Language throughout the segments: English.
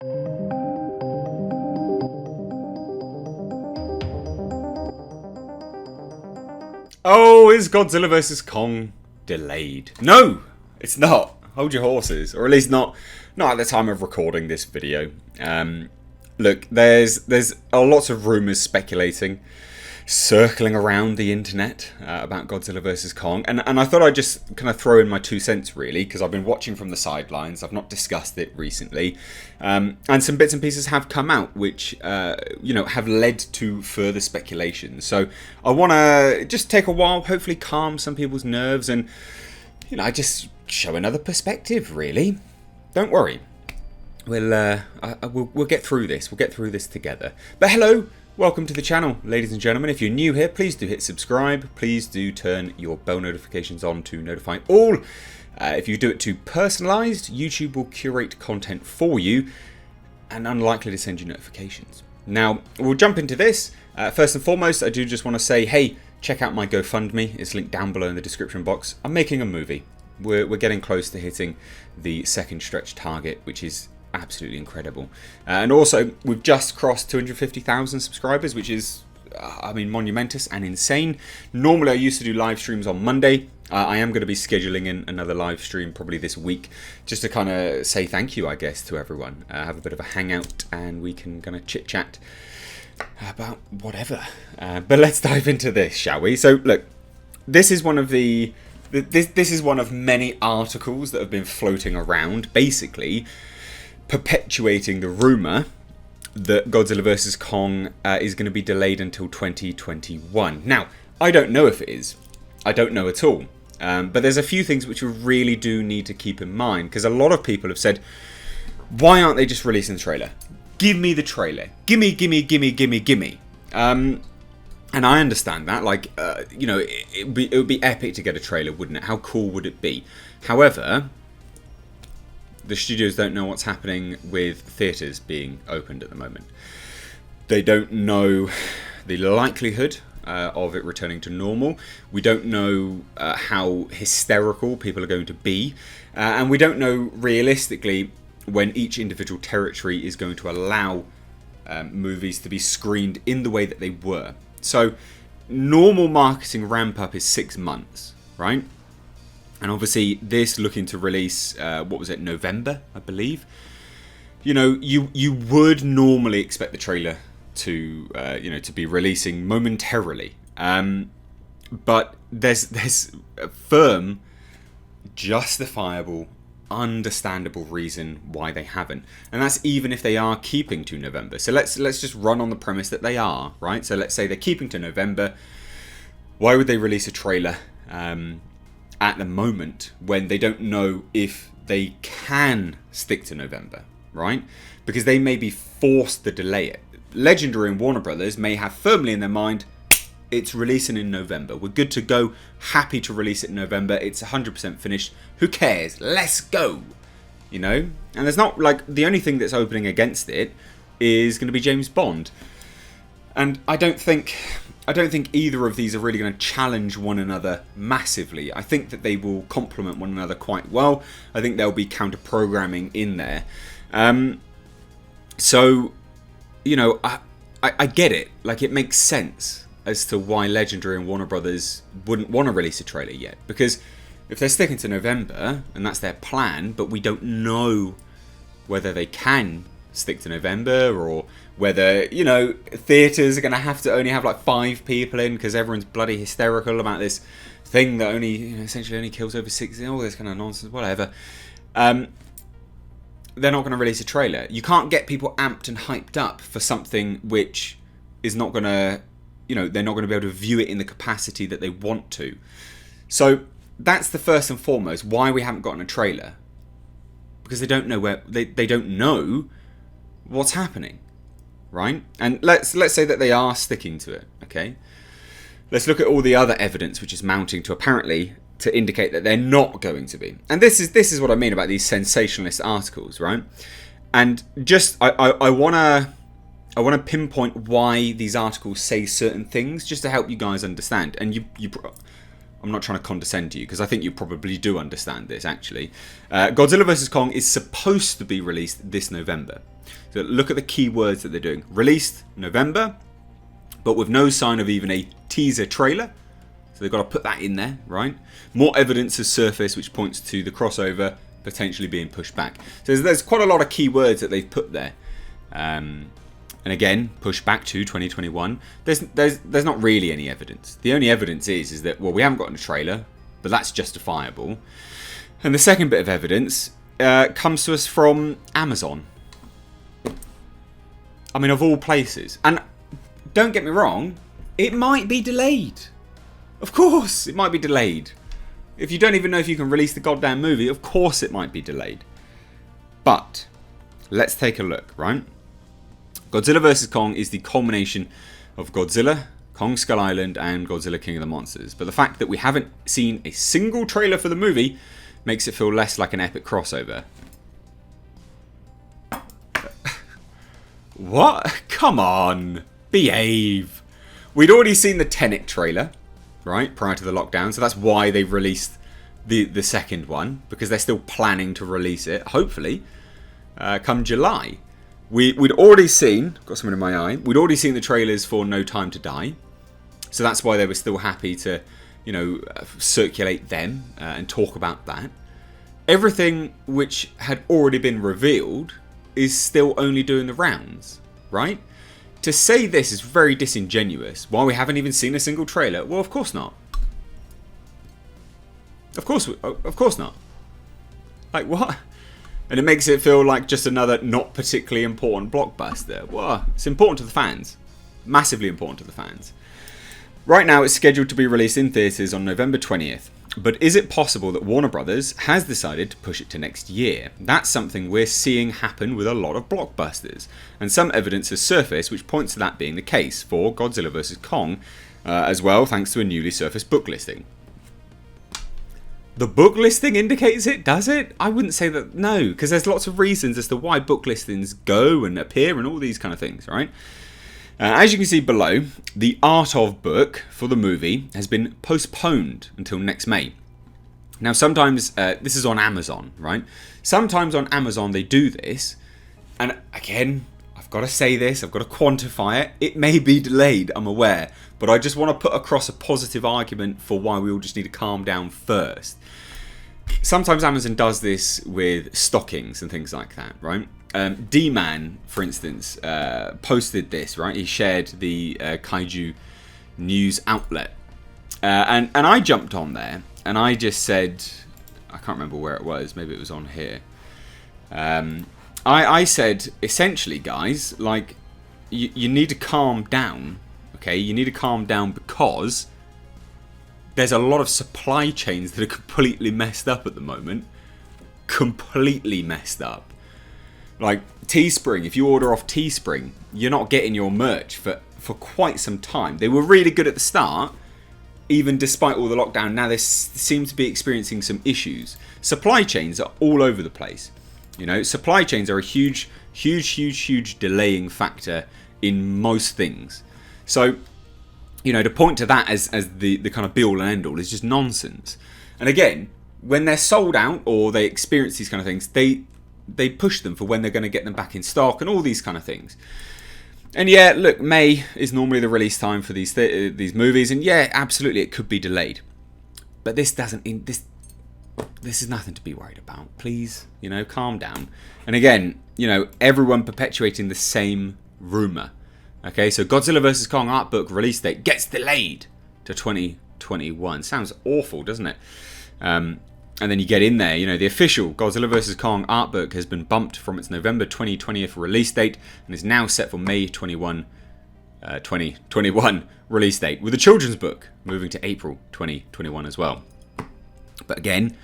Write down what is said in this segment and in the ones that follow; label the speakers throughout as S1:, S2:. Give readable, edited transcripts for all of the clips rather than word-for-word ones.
S1: Oh, is Godzilla vs. Kong delayed? No, it's not. Hold your horses, or at least not at the time of recording this video. Look, there's lots of rumours speculating, circling around the internet about Godzilla vs. Kong, and I thought I'd just kind of throw in my 2 cents really, because I've been watching from the sidelines. I've not discussed it recently, and some bits and pieces have come out which have led to further speculation. So I want to just take a while, hopefully calm some people's nerves, and just show another perspective. Really, don't worry. We'll get through this. We'll get through this together. But hello. Welcome to the channel, ladies and gentlemen. If you're new here, please do hit subscribe. Please do turn your bell notifications on to notify all. If you do it to personalised, YouTube will curate content for you and unlikely to send you notifications. Now, we'll jump into this. First and foremost, I do just want to say, hey, check out my GoFundMe. It's linked down below in the description box. I'm making a movie. We're getting close to hitting the second stretch target, which is absolutely incredible. And also, we've just crossed 250,000 subscribers, which is, monumentous and insane. Normally, I used to do live streams on Monday. I am going to be scheduling in another live stream probably this week, just to kind of say thank you, I guess, to everyone. Have a bit of a hangout, and we can kind of chit-chat about whatever. But let's dive into this, shall we? So, look, this is one of this is one of many articles that have been floating around, basically perpetuating the rumour that Godzilla vs. Kong is going to be delayed until 2021. Now, I don't know if it is. I don't know at all. But there's a few things which we really do need to keep in mind, because a lot of people have said, why aren't they just releasing the trailer? Give me the trailer. Gimme. And I understand that. It would be epic to get a trailer, wouldn't it? How cool would it be? However, the studios don't know what's happening with theatres being opened at the moment. They don't know the likelihood of it returning to normal. We don't know how hysterical people are going to be. And we don't know realistically when each individual territory is going to allow movies to be screened in the way that they were. So, normal marketing ramp up is 6 months, right? And obviously, this looking to release, November, I believe. You would normally expect the trailer to, to be releasing momentarily. But there's a firm, justifiable, understandable reason why they haven't. And that's even if they are keeping to November. So let's just run on the premise that they are, right? So let's say they're keeping to November. Why would they release a trailer at the moment when they don't know if they can stick to November, right? Because they may be forced to delay it. Legendary and Warner Brothers may have firmly in their mind, it's releasing in November. We're good to go. Happy to release it in November. It's 100% finished. Who cares? Let's go. And there's not, the only thing that's opening against it is going to be James Bond. And I don't think either of these are really going to challenge one another massively. I think that they will complement one another quite well. I think there'll be counter-programming in there. I get it. It makes sense as to why Legendary and Warner Brothers wouldn't want to release a trailer yet. Because if they're sticking to November, and that's their plan, but we don't know whether they can stick to November, or whether, theatres are going to have to only have 5 people in because everyone's bloody hysterical about this thing that essentially only kills over 60, all this kind of nonsense, whatever. They're not going to release a trailer. You can't get people amped and hyped up for something which is not going to, they're not going to be able to view it in the capacity that they want to. So that's the first and foremost why we haven't gotten a trailer, because they don't know they don't know what's happening, right? And let's say that they are sticking to it, okay? Let's look at all the other evidence which is mounting to indicate that they're not going to be. And this is what I mean about these sensationalist articles, right? And just I want to pinpoint why these articles say certain things, just to help you guys understand. And I'm not trying to condescend to you, because I think you probably do understand this, actually. Godzilla vs. Kong is supposed to be released this November. So look at the key words that they're doing. Released November, but with no sign of even a teaser trailer. So they've got to put that in there, right? More evidence has surfaced which points to the crossover potentially being pushed back. So there's quite a lot of key words that they've put there. And again, pushed back to 2021. There's not really any evidence. The only evidence is that, well, we haven't gotten a trailer, but that's justifiable. And the second bit of evidence comes to us from Amazon. I mean, of all places. And don't get me wrong, it might be delayed. Of course, it might be delayed. If you don't even know if you can release the goddamn movie, of course it might be delayed. But let's take a look, right? Godzilla vs. Kong is the culmination of Godzilla, Kong Skull Island, and Godzilla King of the Monsters. But the fact that we haven't seen a single trailer for the movie makes it feel less like an epic crossover. What? Come on. Behave. We'd already seen the Tenet trailer, right, prior to the lockdown, so that's why they released the second one, because they're still planning to release it, hopefully, come July. We'd already seen, got something in my eye, we'd already seen the trailers for No Time to Die, so that's why they were still happy to, you know, circulate them and talk about that. Everything which had already been revealed is still only doing the rounds, right? To say this is very disingenuous. Why we haven't even seen a single trailer? Well, of course not. Of course not. Like, what? And it makes it feel like just another not particularly important blockbuster. Well, it's important to the fans. Massively important to the fans. Right now, it's scheduled to be released in theatres on November 20th. But is it possible that Warner Brothers has decided to push it to next year? That's something we're seeing happen with a lot of blockbusters. And some evidence has surfaced which points to that being the case for Godzilla vs. Kong as well, thanks to a newly surfaced book listing. The book listing indicates it, does it? I wouldn't say that, no, because there's lots of reasons as to why book listings go and appear and all these kind of things, right? As you can see below, the art of book for the movie has been postponed until next May. Now sometimes, this is on Amazon, right? Sometimes on Amazon they do this, and again, I've got to say this, I've got to quantify it. It may be delayed, I'm aware, but I just want to put across a positive argument for why we all just need to calm down first. Sometimes Amazon does this with stockings and things like that, right? D-Man, for instance, posted this, right? He shared the Kaiju news outlet. And I jumped on there, and I just said, I can't remember where it was, maybe it was on here. I said, essentially, guys, like, you need to calm down, okay? You need to calm down because there's a lot of supply chains that are completely messed up at the moment. Completely messed up. Like Teespring, if you order off Teespring, you're not getting your merch for quite some time. They were really good at the start, even despite all the lockdown. Now they seem to be experiencing some issues. Supply chains are all over the place. You know, supply chains are a huge delaying factor in most things. So, you know, to point to that as the kind of be all and end all is just nonsense. And again, when they're sold out or they experience these kind of things, they push them for when they're going to get them back in stock and all these kind of things. And yeah, look, May is normally the release time for these movies, and yeah, absolutely, it could be delayed. But this doesn't. This is nothing to be worried about. Please, you know, calm down. And again, you know, everyone perpetuating the same rumor. Okay, so Godzilla vs. Kong art book release date gets delayed to 2021. Sounds awful, doesn't it? And then you get in there, you know, the official Godzilla vs. Kong art book has been bumped from its November 2020 release date and is now set for May 2021 release date, with the children's book moving to April 2021 as well. But again,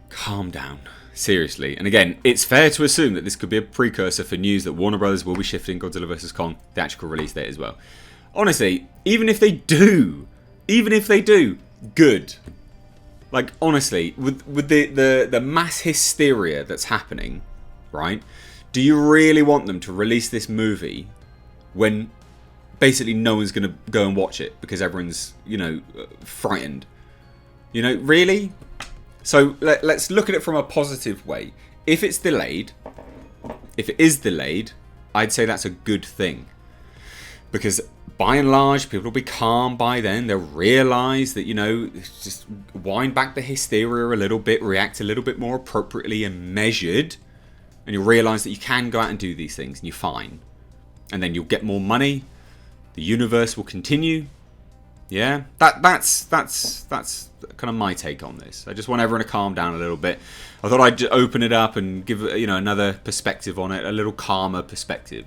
S1: calm down. Seriously. And again, it's fair to assume that this could be a precursor for news that Warner Brothers will be shifting Godzilla vs. Kong theatrical release date as well. Honestly, even if they do, good. Like, honestly, with the mass hysteria that's happening, right? Do you really want them to release this movie when basically no one's going to go and watch it because everyone's, you know, frightened? You know, really? So let's look at it from a positive way. If it's delayed, if it is delayed, I'd say that's a good thing. Because by and large, people will be calm by then. They'll realise that, you know, just wind back the hysteria a little bit, react a little bit more appropriately and measured. And you'll realise that you can go out and do these things and you're fine. And then you'll get more money. The universe will continue. Yeah, that's kind of my take on this. I just want everyone to calm down a little bit. I thought I'd open it up and give, you know, another perspective on it, a little calmer perspective.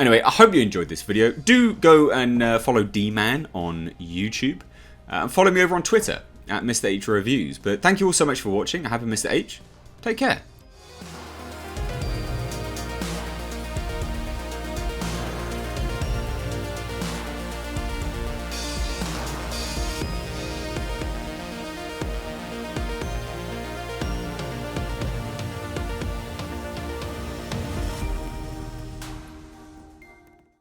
S1: Anyway, I hope you enjoyed this video. Do go and follow D-Man on YouTube. And follow me over on Twitter at Mr. H Reviews. But thank you all so much for watching. I have been Mr. H. Take care.